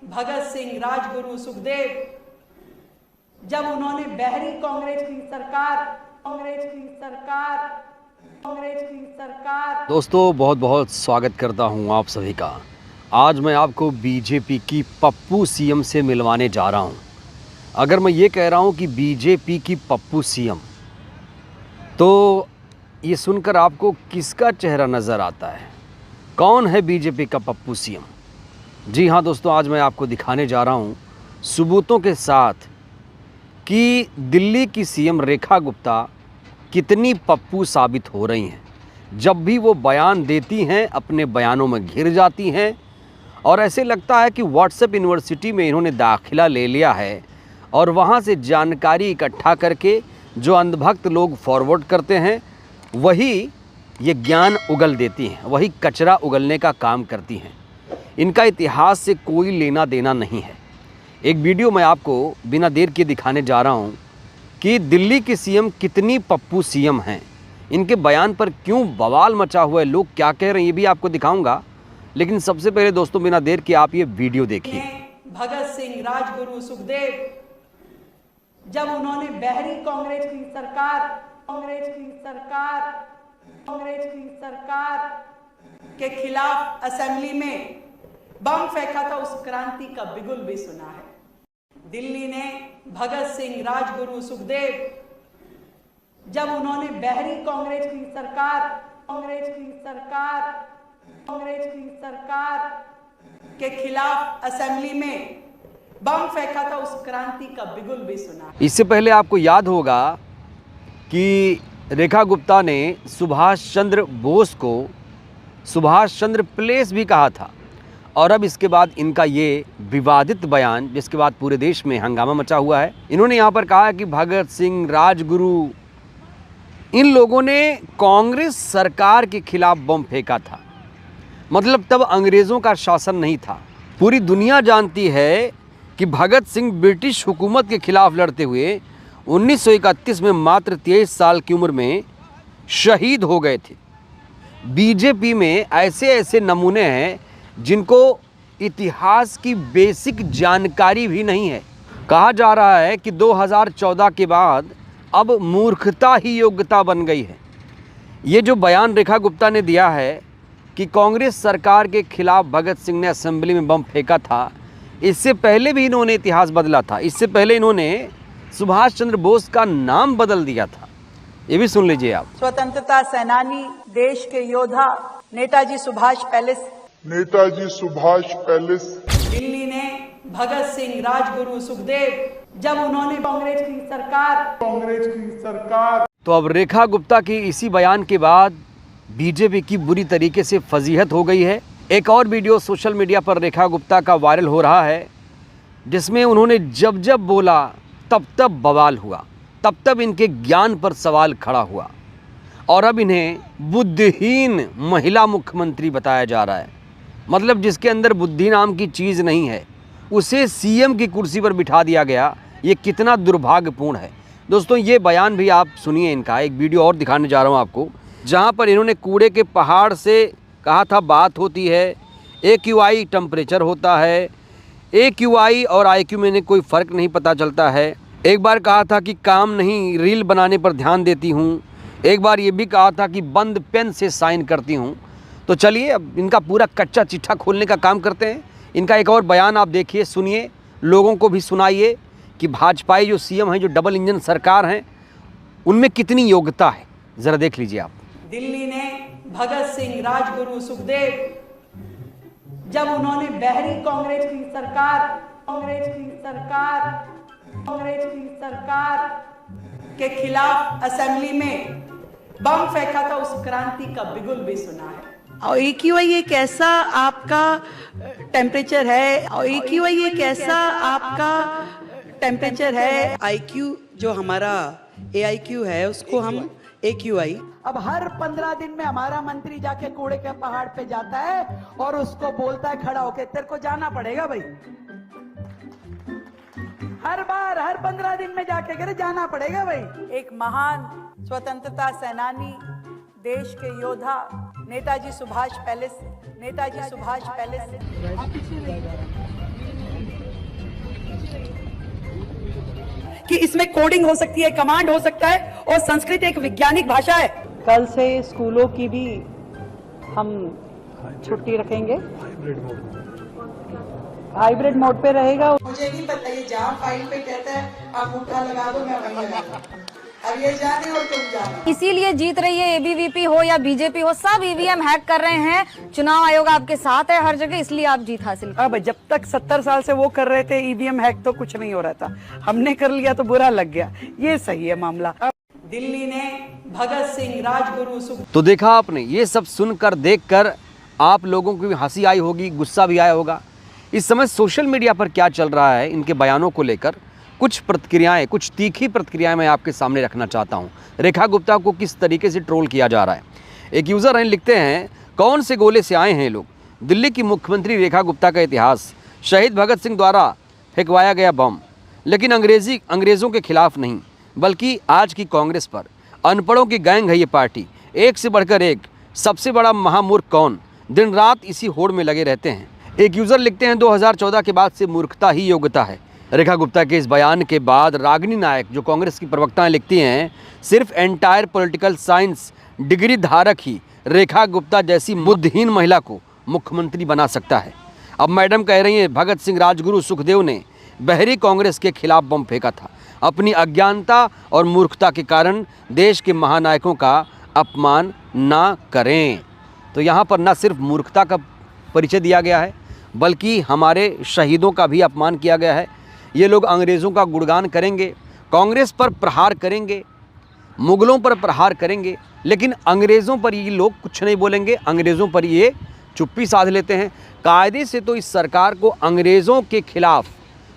भगत सिंह, राजगुरु, सुखदेव, जब उन्होंने बहरी कांग्रेस की सरकार। दोस्तों बहुत बहुत स्वागत करता हूं आप सभी का। आज मैं आपको बीजेपी की पप्पू सीएम से मिलवाने जा रहा हूं। अगर मैं ये कह रहा हूं कि बीजेपी की पप्पू सीएम, तो ये सुनकर आपको किसका चेहरा नज़र आता है? कौन है बीजेपी का पप्पू सीएम? जी हाँ दोस्तों, आज मैं आपको दिखाने जा रहा हूँ सबूतों के साथ कि दिल्ली की सीएम रेखा गुप्ता कितनी पप्पू साबित हो रही हैं। जब भी वो बयान देती हैं, अपने बयानों में घिर जाती हैं और ऐसे लगता है कि व्हाट्सएप यूनिवर्सिटी में इन्होंने दाखिला ले लिया है और वहाँ से जानकारी इकट्ठा करके जो अंधभक्त लोग फॉरवर्ड करते हैं, वही ये ज्ञान उगल देती हैं, वही कचरा उगलने का काम करती हैं। इनका इतिहास से कोई लेना देना नहीं है। एक वीडियो मैं आपको बिना देर के दिखाने जा रहा हूँ कि दिल्ली के सीएम कितनी पप्पू सीएम हैं, इनके बयान पर क्यों बवाल मचा हुआ है, लोग क्या कह रहे हैं, ये भी आपको दिखाऊंगा। लेकिन सबसे पहले दोस्तों बिना देर के आप ये वीडियो देखिए। भगत सिंह, राजगुरु, सुखदेव, जब उन्होंने बहरी कांग्रेस की सरकार के खिलाफ असेंबली में बम फेंका था, उस क्रांति का बिगुल भी सुना है। दिल्ली ने भगत सिंह, राजगुरु, सुखदेव, जब उन्होंने बहरी कांग्रेस की सरकार के खिलाफ असेंबली में बम फेंका था, उस क्रांति का बिगुल भी सुना। इससे पहले आपको याद होगा कि रेखा गुप्ता ने सुभाष चंद्र बोस को सुभाष चंद्र प्लेस भी कहा था। और अब इसके बाद इनका ये विवादित बयान, जिसके बाद पूरे देश में हंगामा मचा हुआ है। इन्होंने यहाँ पर कहा कि भगत सिंह, राजगुरु, इन लोगों ने कांग्रेस सरकार के खिलाफ बम फेंका था। मतलब तब अंग्रेज़ों का शासन नहीं था। पूरी दुनिया जानती है कि भगत सिंह ब्रिटिश हुकूमत के खिलाफ लड़ते हुए 1931 में मात्र 23 साल की उम्र में शहीद हो गए थे। बीजेपी में ऐसे ऐसे नमूने हैं जिनको इतिहास की बेसिक जानकारी भी नहीं है। कहा जा रहा है कि 2014 के बाद अब मूर्खता ही योग्यता बन गई है। ये जो बयान रेखा गुप्ता ने दिया है कि कांग्रेस सरकार के खिलाफ भगत सिंह ने असेंबली में बम फेंका था, इससे पहले भी इन्होंने इतिहास बदला था। इससे पहले इन्होंने सुभाष चंद्र बोस का नाम बदल दिया था। ये भी सुन लीजिए आप। स्वतंत्रता सेनानी, देश के योद्धा नेताजी सुभाष पैलेस। दिल्ली ने भगत सिंह, राजगुरु, सुखदेव, जब उन्होंने कांग्रेस की सरकार। तो अब रेखा गुप्ता की इसी बयान के बाद बीजेपी की बुरी तरीके से फजीहत हो गई है। एक और वीडियो सोशल मीडिया पर रेखा गुप्ता का वायरल हो रहा है, जिसमें उन्होंने जब जब बोला तब तब बवाल हुआ, तब तब इनके ज्ञान पर सवाल खड़ा हुआ और अब इन्हें बुद्धिहीन महिला मुख्यमंत्री बताया जा रहा है। मतलब जिसके अंदर बुद्धि नाम की चीज़ नहीं है, उसे सीएम की कुर्सी पर बिठा दिया गया। ये कितना दुर्भाग्यपूर्ण है। दोस्तों ये बयान भी आप सुनिए इनका। एक वीडियो और दिखाने जा रहा हूँ आपको, जहाँ पर इन्होंने कूड़े के पहाड़ से कहा था बात होती है, AQI टेम्परेचर होता है, AQI और IQ में कोई फ़र्क नहीं पता चलता है। एक बार कहा था कि काम नहीं, रील बनाने पर ध्यान देती हूँ। एक बार ये भी कहा था कि बंद पेन से साइन करती हूँ। तो चलिए अब इनका पूरा कच्चा चिट्ठा खोलने का काम करते हैं। इनका एक और बयान आप देखिए, सुनिए, लोगों को भी सुनाइए कि भाजपाई जो सीएम हैं, जो डबल इंजन सरकार हैं, उनमें कितनी योग्यता है। ज़रा देख लीजिए आप। दिल्ली ने भगत सिंह, राजगुरु, सुखदेव, जब उन्होंने बहरी कांग्रेस की सरकार के खिलाफ असेंबली में बम फेंका था, उस क्रांति का बिगुल भी सुना है। और AQI एक ऐसा आपका टेम्परेचर है, IQ जो हमारा AIQ है उसको हम AQI। अब हर 15 दिन में हमारा मंत्री जाके कूड़े के पहाड़ पे जाता है और उसको बोलता है खड़ा होके, तेरे को जाना पड़ेगा भाई। हर 15 दिन में जाके करे जाना पड़ेगा भाई। एक महान स्वतंत्रता सेनानी, देश के योद्धा नेताजी सुभाष पैलेस कि इसमें कोडिंग हो सकती है, कमांड हो सकता है, और संस्कृत एक वैज्ञानिक भाषा है। कल से स्कूलों की भी हम छुट्टी रखेंगे, हाइब्रिड मोड पे रहेगा। मुझे नहीं पता, ये जहाँ फाइल पे कहता है आप अंगूठा लगा दो, मैं वहीं लगा दूं। अब ये जाने और तुम जाने। इसीलिए जीत रही है एबीवीपी हो या बीजेपी हो, सब ईवीएम हैक कर रहे हैं। चुनाव आयोग आपके साथ है हर जगह, इसलिए आप जीत हासिल कर। अब जब तक 70 साल से वो कर रहे थे ईवीएम हैक, तो कुछ नहीं हो रहा था, हमने कर लिया तो बुरा लग गया। ये सही है मामला। दिल्ली ने भगत सिंह, राजगुरु, सुखदेव। तो देखा आपने, ये सब सुनकर देखकर आप लोगों को भी हंसी आई होगी, गुस्सा भी आया होगा। इस समय सोशल मीडिया पर क्या चल रहा है इनके बयानों को लेकर, कुछ प्रतिक्रियाएं, कुछ तीखी प्रतिक्रियाएं मैं आपके सामने रखना चाहता हूं। रेखा गुप्ता को किस तरीके से ट्रोल किया जा रहा है। एक यूज़र हैं, लिखते हैं, कौन से गोले से आए हैं ये लोग। दिल्ली की मुख्यमंत्री रेखा गुप्ता का इतिहास, शहीद भगत सिंह द्वारा फेंकवाया गया बम, लेकिन अंग्रेज़ों के खिलाफ नहीं, बल्कि आज की कांग्रेस पर। अनपढ़ों की गैंग है ये पार्टी, एक से बढ़कर एक। सबसे बड़ा महामूर्ख कौन, दिन रात इसी होड़ में लगे रहते हैं। एक यूज़र लिखते हैं, 2014 के बाद से मूर्खता ही योग्यता है। रेखा गुप्ता के इस बयान के बाद रागिनी नायक, जो कांग्रेस की प्रवक्ताएं, लिखती हैं, सिर्फ एंटायर पॉलिटिकल साइंस डिग्री धारक ही रेखा गुप्ता जैसी बुद्धिहीन महिला को मुख्यमंत्री बना सकता है। अब मैडम कह रही हैं, भगत सिंह, राजगुरु, सुखदेव ने बहरी कांग्रेस के खिलाफ बम फेंका था। अपनी अज्ञानता और मूर्खता के कारण देश के महानायकों का अपमान ना करें। तो यहाँ पर न सिर्फ मूर्खता का परिचय दिया गया है, बल्कि हमारे शहीदों का भी अपमान किया गया है। ये लोग अंग्रेज़ों का गुणगान करेंगे, कांग्रेस पर प्रहार करेंगे, मुगलों पर प्रहार करेंगे, लेकिन अंग्रेज़ों पर ये लोग कुछ नहीं बोलेंगे। अंग्रेज़ों पर ये चुप्पी साध लेते हैं। कायदे से तो इस सरकार को अंग्रेज़ों के खिलाफ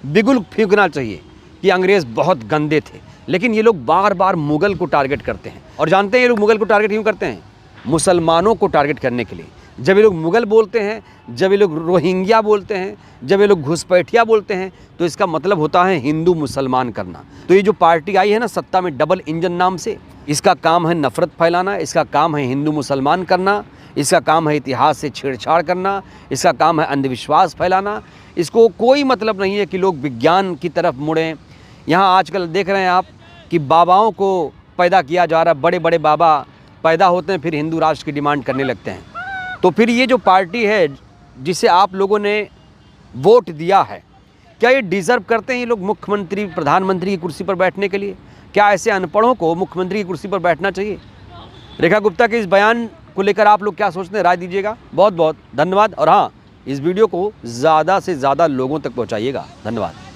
बिगुल फेंकना चाहिए कि अंग्रेज़ बहुत गंदे थे, लेकिन ये लोग बार बार मुग़ल को टारगेट करते हैं। और जानते हैं ये लोग मुग़ल को टारगेट क्यों करते हैं? मुसलमानों को टारगेट करने के लिए। जब ये लोग मुग़ल बोलते हैं, जब ये लोग रोहिंग्या बोलते हैं, जब ये लोग घुसपैठिया बोलते हैं, तो इसका मतलब होता है हिंदू मुसलमान करना। तो ये जो पार्टी आई है ना सत्ता में डबल इंजन नाम से, इसका काम है नफ़रत फैलाना, इसका काम है हिंदू मुसलमान करना, इसका काम है इतिहास से छेड़छाड़ करना, इसका काम है अंधविश्वास फैलाना। इसको कोई मतलब नहीं है कि लोग विज्ञान की तरफ मुड़ें। यहाँ आजकल देख रहे हैं आप कि बाबाओं को पैदा किया जा रहा है, बड़े बड़े बाबा पैदा होते हैं, फिर हिंदू राष्ट्र की डिमांड करने लगते हैं। तो फिर ये जो पार्टी है जिसे आप लोगों ने वोट दिया है, क्या ये डिज़र्व करते हैं ये लोग मुख्यमंत्री, प्रधानमंत्री की कुर्सी पर बैठने के लिए? क्या ऐसे अनपढ़ों को मुख्यमंत्री की कुर्सी पर बैठना चाहिए? रेखा गुप्ता के इस बयान को लेकर आप लोग क्या सोचते हैं, राय दीजिएगा। बहुत बहुत धन्यवाद। और हाँ, इस वीडियो को ज़्यादा से ज़्यादा लोगों तक पहुँचाइएगा। धन्यवाद।